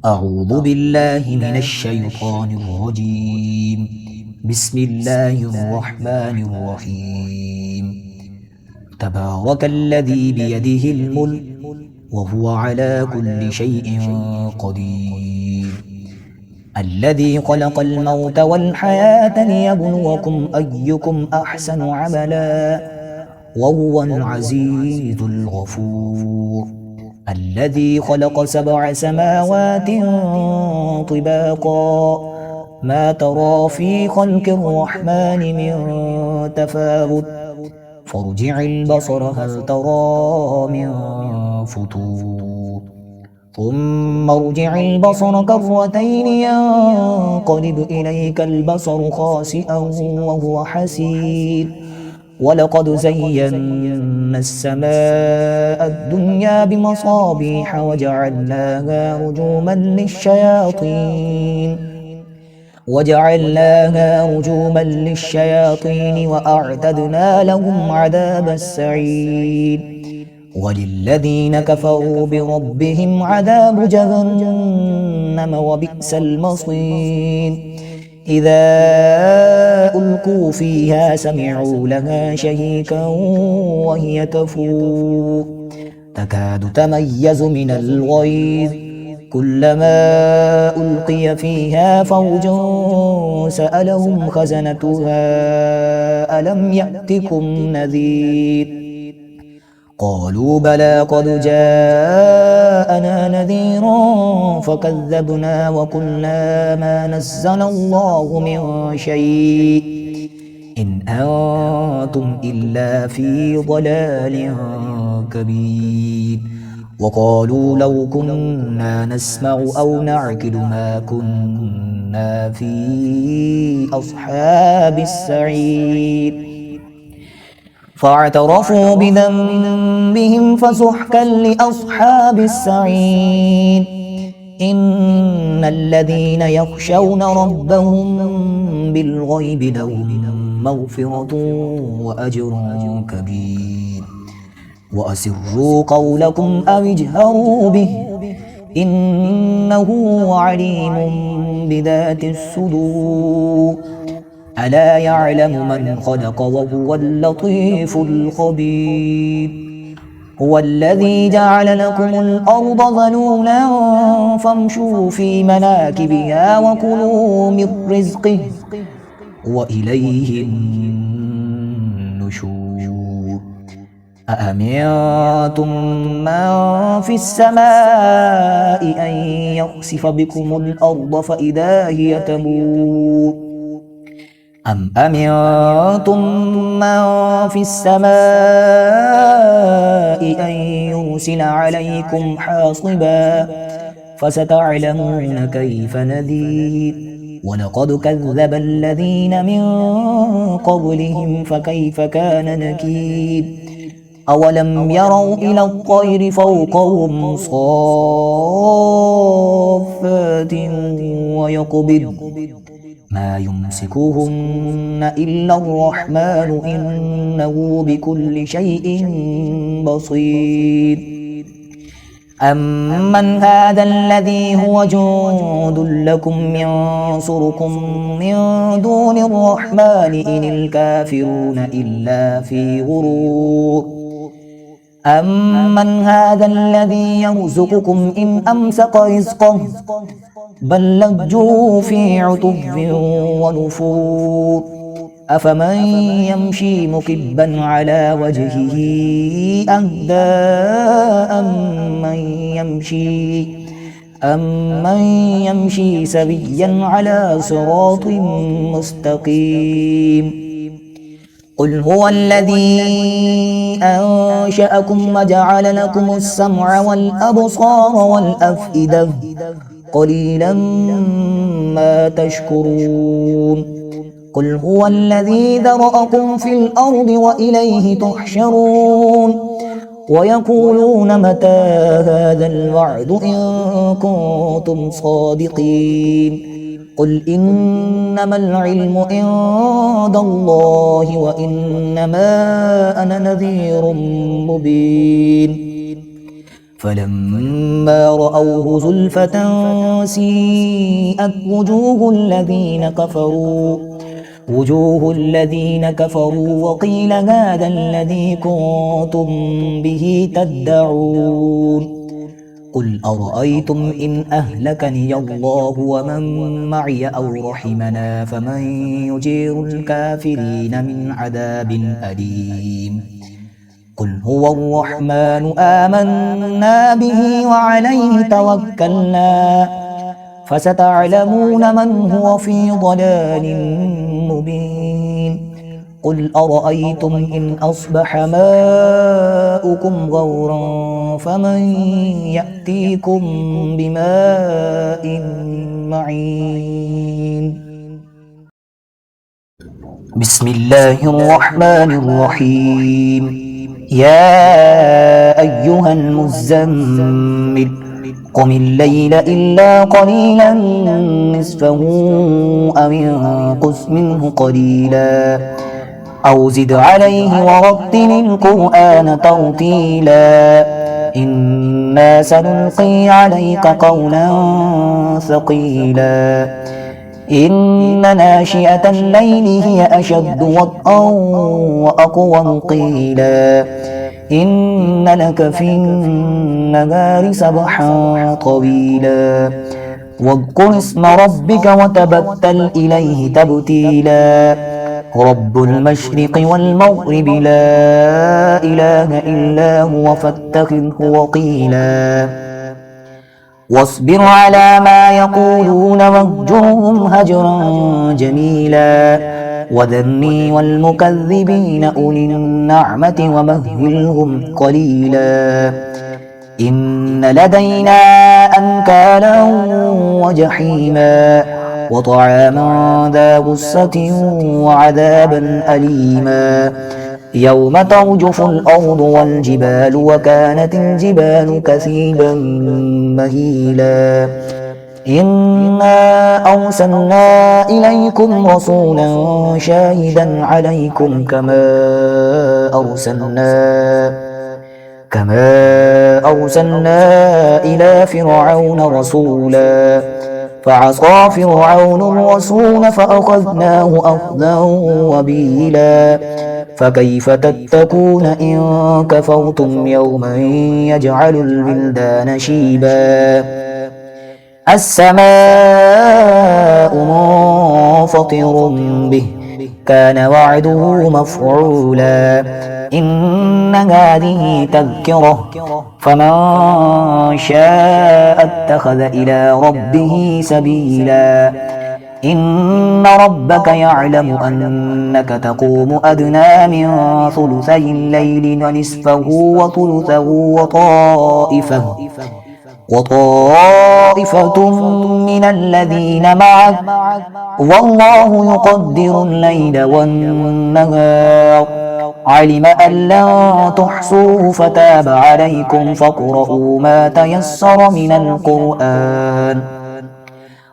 أعوذ بالله من الشيطان الرجيم. بسم الله الرحمن الرحيم. تبارك الذي بيده الملك وهو على كل شيء قدير. الذي خلق الموت والحياة ليبلوكم أيكم أحسن عملا وهو العزيز الغفور. الذي خلق 7 سماوات طباقا ما ترى في خلق الرحمن من تفاوت فارجع البصر هل ترى من فطور ثم ارجع البصر كرتين ينقلب إليك البصر خاسئا وهو حسير. ولقد زينا السماء الدنيا بمصابيح وجعلناها رجوما للشياطين وأعتدنا لهم عذاب السعير. وللذين كفروا بربهم عذاب جهنم وبئس المصير. إذا ألقوا فيها سمعوا لها شهيقا وهي تفور تكاد تميز من الغيظ كلما ألقي فيها فوج سألهم خزنتها ألم يأتكم نذير قالوا بلى قد جاءنا نذير فكذبنا وقلنا ما نزل الله من شيء إن أنتم إلا في ضلال كبير. وقالوا لو كنا نسمع أو نعقل ما كنا في أصحاب السعير. فاعترفوا بذنبهم فسحقا لأصحاب السعير. إن الذين يخشون ربهم بالغيب لهم مغفرة وأجر كبير. وأسروا قولكم أو اجهروا به إنه عليم بذات الصدور. ألا يعلم من خلق وهو اللطيف الخبير. هو الذي جعل لكم الأرض ذلولا فامشوا في مناكبها وكلوا من رزقه وإليه النشور. أأمنتم من في السماء أن يخسف بكم الأرض فإذا هي تمور أم أمنتم من في السماء أن يرسل عليكم حاصبا فستعلمون كيف نذير. ولقد كذب الذين من قبلهم فكيف كان نكير. أولم يروا إلى الطير فوقهم صافات ويقبض ما يمسكهن إلا الرحمن إنه بكل شيء بصير. أمن هذا الذي هو جند لكم ينصركم من دون الرحمن إن الكافرون إلا في غرور. أمن هذا الذي يرزقكم إن أمسك رزقه بل لجوا في عتب ونفور. أفمن يمشي مكبا على وجهه أهدى أمن يمشي سويا على صراط مستقيم. قل هو الذي أنشأكم وجعل لكم السمع والأبصار والأفئدة قليلا ما تشكرون. قل هو الذي ذرأكم في الأرض وإليه تحشرون. ويقولون متى هذا الوعد إن كنتم صادقين. قل إنما العلم عند الله وإنما أنا نذير مبين. فلما رأوه زلفة سيئت وجوه الذين كفروا وقيل هذا الذي كنتم به تدعون قل أرأيتم إن أهلكني الله ومن معي أو رحمنا فمن يجير الكافرين من عذاب أليم قل هو الرحمن آمنا به وعليه توكلنا فستعلمون من هو في ضلال مبين قل أرأيتم إن أصبح ماؤكم غورا فمن يأتيكم بماء معين بسم الله الرحمن الرحيم يا أيها المزمل قم الليل إلا قليلا نصفه أو انقص منه قليلا أو زد عليه ورتل القرآن ترتيلا إنا سنلقي عليك قولا ثقيلا إن ناشئة الليل هي أشد وطئا وأقوم قيلا إن لك في النهار سبحا طويلا واذكر اسم ربك وتبتل إليه تبتيلا رب المشرق والمغرب لا إله إلا هو فاتخذه وقيلا واصبر على ما يقولون واهجرهم هجرا جميلا وذرني والمكذبين أولي النعمة ومهلهم قليلا إن لدينا أنكالا وجحيما وطعاما ذا غصة وعذابا أليما يوم ترجف الأرض والجبال وكانت الجبال كثيبا مهيلا إنا أرسلنا إليكم رسولا شاهدا عليكم كما أرسلنا إلى فرعون رسولا فعصى فرعون الرسول فأخذناه أخذا وبيلا فكيف تتقون إن كفرتم يوما يجعل الولدان شيبا السماء منفطر به كان وعده مفعولا إن هذه تذكرة فمن شاء اتخذ إلى ربه سبيلا إن ربك يعلم أنك تقوم أدنى من ثلثي الليل ونصفه وثلثه وطائفة من الذين معك والله يقدر الليل والنهار علم أن لن تحصوه فتاب عليكم فاقرؤوا ما تيسر من القرآن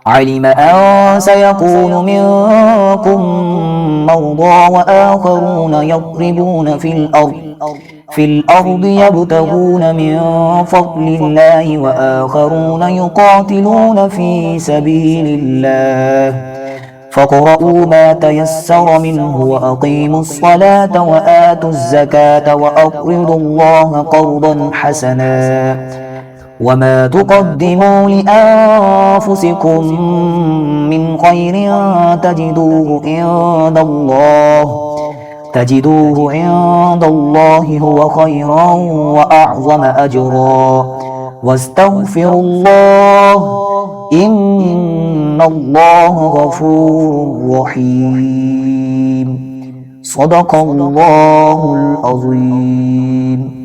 علم أن سيكون منكم مرضى وآخرون يضربون في الأرض يبتغون من فضل الله وآخرون يقاتلون في سبيل الله فاقرؤوا ما تيسر منه وأقيموا الصلاة وآتوا الزكاة وأقرضوا الله قرضا حسنا وما تقدموا لأنفسكم من خير تجدوه عند الله هو خيرا وأعظم أجرا واستغفروا الله إن الله غفور رحيم صدق الله العظيم.